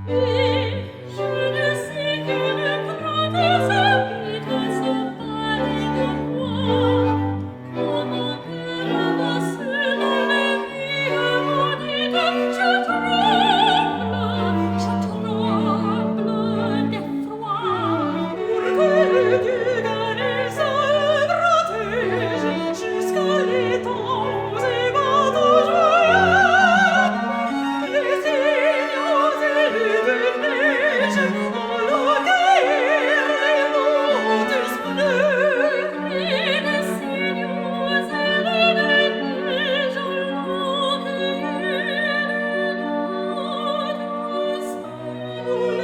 Et je ne sais que me prendre sa vie à sa pareille voix. Comme un cœur avancé dans les vies maudites, je tremble d'effroi. Pour que Dieu garde sa protège jusqu'à l'étang et bateaux joyeux. Les signaux élus de neige, en l'eau les montes bleues. Et les signaux élus de neige, en l'eau les montes bleues.